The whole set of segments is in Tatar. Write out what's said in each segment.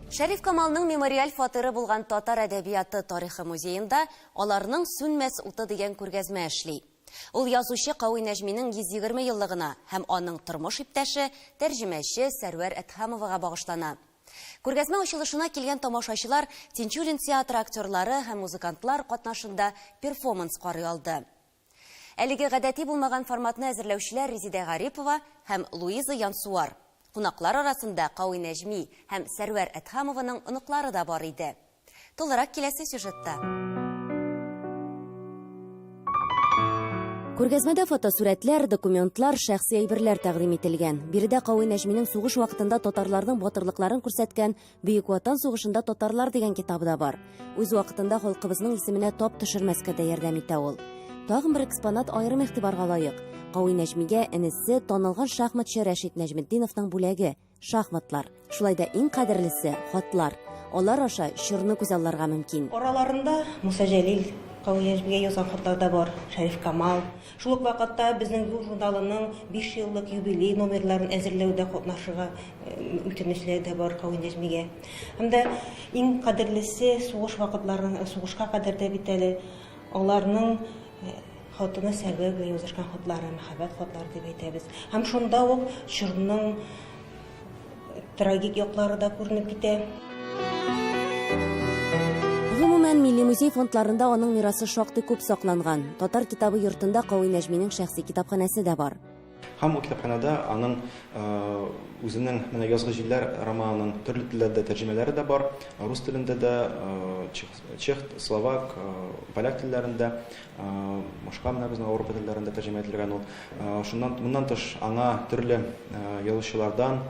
Шәриф Камалның мемориаль фатиры булган татар әдәбияты тарихы музейында аларның сүнмәс уты дигән күргәзмә эшли. Ул язучы Кавый Нәҗминең 120 еллыгына һәм аның тормыш иптәше, тәрҗемәче Сәрвәр Әтхәмовага багышлана. Күргәзмә ачылышына килгән тамашачылар Тинчурин театры актерлары һәм музыкантлар катнашында перформанс карый алды. Әлеге гадәти булмаган форматны әзерләүчеләр Резидә Гарипова һәм Луиза Янсуар. Кунаклар арасында Кавый Нәҗми һәм Сәрвәр Әтхәмованың оныклары да бар иде. Толырак киләсе сюжетта. Күргәзмәдә фотосурәтләр, документлар, шәхси әйберләр тәкъдим ителгән. Биредә Кавый Нәҗминең сугыш вакытында татарларның батырлыкларын күрсәткән Бөек Ватан сугышында татарлар дигән китабы да бар. Үз вакытында халкыбызның исеменә тап төшермәскә дә ярдәм итә ул. Тагын бер экспонат аерым игътибарга лаек. Кавый Нәҗмигә энесе танылган шахматчы Рәшит Нәҗметдиновның бүләге – шахматлар. Шулай да иң кадерлесе – хатлар. Алар аша чорны күз алларга мөмкин. Араларында Муса Җәлил Кавый Нәҗмигә язган хатлар да бар, Шәриф Камал. Шул ук вакытта безнең журналының 5 еллык юбилей номерларын әзерләүдә катнашырга үтенечләр дә бар Кавый Нәҗмигә. Һәм дә иң кадерлесе сугыш вакытларын, сугышка кадәр дә бит әле аларның хатыны Сәрвәр белән язышкан хатлары, мәхәббәт хатлары дип әйтәбез. Һәм шунда ук чорның трагик яклары да күренеп китә. Гомумән, Милли музей фондларында аның мирасы шактый күп сакланган. Татар китабы йортында Кавый Нәҗминең шәхси китапханәсе дә бар. Һәм ул китапханәдә аның үзенең менә язгы җилләр романының төрле телләрдә тәрҗемәләре дә бар. Рус телендә дә, чех, словак, поляк телләрендә, башка менә безнең Авропа телләрендә тәрҗемә ителгән ул. Моннан тыш аңа төрле язучылардан,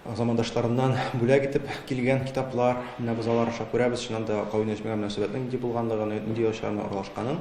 замандашларыннан бүләк итеп килгән китаплар, менә без алар аша күрәбез, чыннан да Кавый Нәҗмигә мөнәсәбәтнең нинди булганлыгын, нинди яшәргә аралашканын.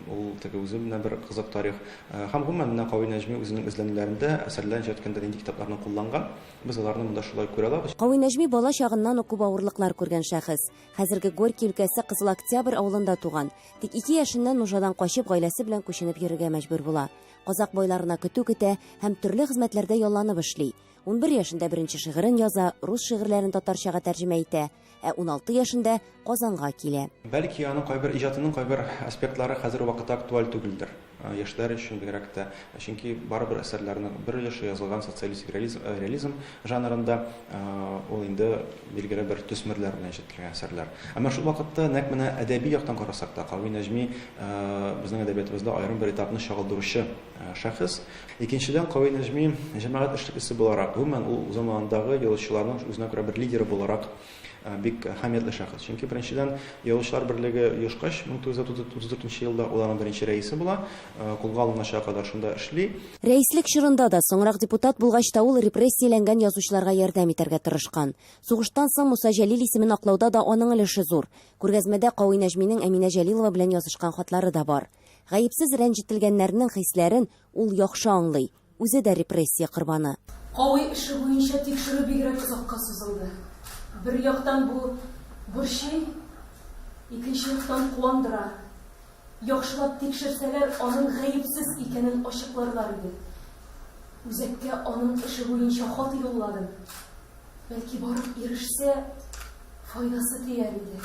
Ул теге үзе менә бер кызык тарих. Һәм гомумән менә Кавый Нәҗми үзенең эзләнүләрендә, әсәрләрен җытканда нинди китапларны кулланган, без аларны монда шулай күрә алабыз. Кавый Нәҗми бала чагыннан ук күп авырлыклар күргән шәхес. Хәзерге Горький өлкәсе Кызыл Октябрь авылында туган. Тик 2 яшеннән Нужадан качып гаиләсе белән күченеп йөрергә мәҗбүр була. Казак байларына көтү көтә һәм төрле хезмәтләрдә ялланып эшли. 11 яшендә беренче шигырен яза, рус шигырьләрен татарчага тәрҗемә итә, 16 яшендә Казанга килә. Бәлки аның кайбер иҗатының кайбер аспектлары хәзер вакытта актуаль түгелдер. Яшьләр өчен бигрәк тә, чөнки барыбер әсәрләрне бер яшь язылган социалистик реализм жанрында ул инде билгеле бер төсмерләр белән җиткән әсәрләр. Әмма шул вакытта нәкъ менә әдәби яктан карасак та Кавый Нәҗми безнең әдәбиятыбызда аерым бер этапны чагылдыручы шәхес. Икенчедән, Кавый Нәҗми җәмәгать эшлеклесе буларак, гомумән ул замандагы язучыларның үзенә күрә бер лидеры буларак бик әһәмиятле шәхес. Чөнки беренчедән Язучылар берлеге оешкач 1934 елда ул аның беренче рәисе була, кулга алыначакка кадәр шунда эшли. Рәислек чорында да соңрак депутат булгач та ул репрессияләнгән язучыларга ярдәм итәргә тырышкан. Сугыштан соң Муса Җәлил исемен аклауда да аның өлеше зур. Күргәзмәдә Кавый Нәҗминең Әминә Җәлилова белән язышкан хатлары да бар. Гаепсез рәнҗетелгәннәрнең хисләрен ул яхшы аңлый. Үзе дә репрессия корбаны. Кавый эше буенча тикшерү бигрәк озакка сузылды. Бер яктан бу борчый, икенче яктан куандыра. Яхшылап тикшерсәләр, аның гаепсез икәнен ачыкларлар иде. Үзәккә аның эше буенча хат юлладым. Бәлки барып ирешсә, файдасы тияр иде.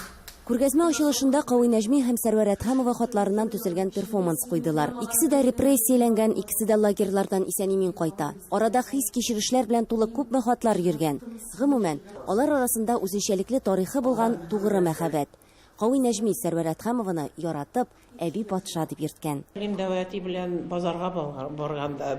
Күргәзмә ачылышында Кавый Нәҗми һәм Сәрвәр Әтхәмова хатларыннан төзелгән перформанс куйдылар. Икесе дә репрессияләнгән, икесе дә лагерьлардан исән-имин кайта. Арада хис-кичерешләр белән тулы күпме хатлар йөргән. Гомумән, алар арасында үзенчәлекле тарихы булган тугры мәхәббәт. Кавый Нәҗми Сәрвәр Әтхәмованы яратып, әби патша дип йөрткән. Лим дәвәти белән базарга барганда,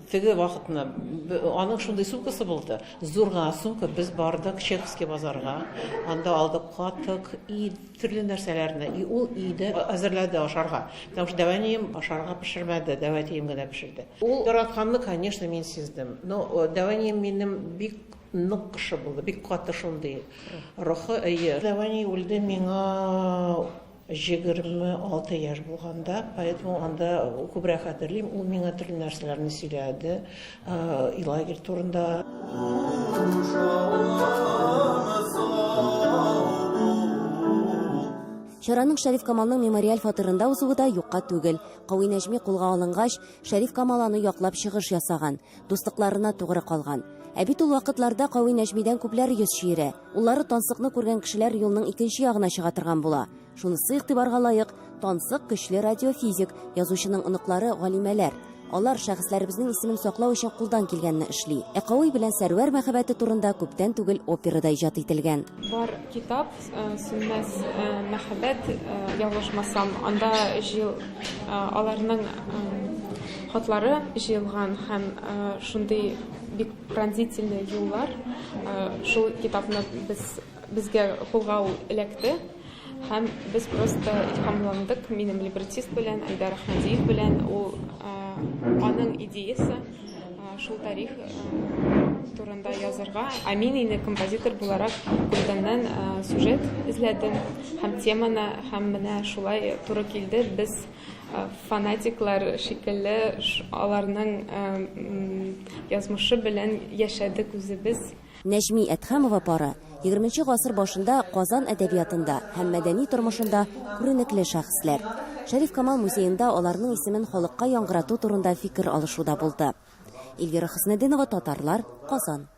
теге вакытны аның шундый сумкасы булды. Зурга сумка, без бардык Чеховский базарга. Анда алдык катык и төрле нәрсәләрне. И ул иде әзерләде ашарга. Потому что дәвәнием ашарга пешермәде, дәвәтием генә пешерде. Ул яратканны, конечно, мин сиздем. Но дәвәнием минем бик нык кеше булды, бик каты шундый рухы әйе. Дәвәни үлде миңа 26 яшь булганда, поэтому анда күбрәк хәтерлим, ул миңа төрле нәрсәләрне сөйләде, и лагерь турында. Чараның Шәриф Камалның мемориаль фатирында узуы да юкка түгел. Кавый Нәҗми кулга алынгач, Шәриф Камал аны яклап чыгыш ясаган, дуслыкларына тугры калган. Ә бит ул вакытларда Кавый Нәҗмидән күпләр йөз шигыре. Уллары Тансыкны күргән кешеләр юлның икенче ягына чыга торган була. Шунысы игътибарга лаек, Тансык көчле радиофизик, язучының оныклары галимәләр. Алар шәхесләребезнең исемен саклау өчен кулдан килгәнне эшли. Ә Кавый белән Сәрвәр мәхәббәте турында күптән түгел операда иҗат ителгән. Бар китап, Сөннәс мәхәббәт, ялгышмасам, анда аларның хатлары җыелган һәм шундый бик пронзительный юллар. Шул китапны безгә кулга эләкте. Һәм без просто илһамландык минем либретист белән, Айдар Әхмәдиев белән, аның идеясы шул тарих турында язарга. Ә мин инде композитор буларак күптәннән сюжет эзләдем һәм теманы, һәм менә шулай туры килде. Без фанатиклар шикелле аларның язмышы белән яшәдек үзебез. Нәҗми Әдһәмова пары 20 гасыр башында Казан әдәбиятында һәм мәдәни тормышында күренекле шәхесләр. Шәриф Камал музеенда аларның исемен халыкка яңгырату турында фикер алышуда булды. Эльвира Хөснетдинова, Татарлар, Казан.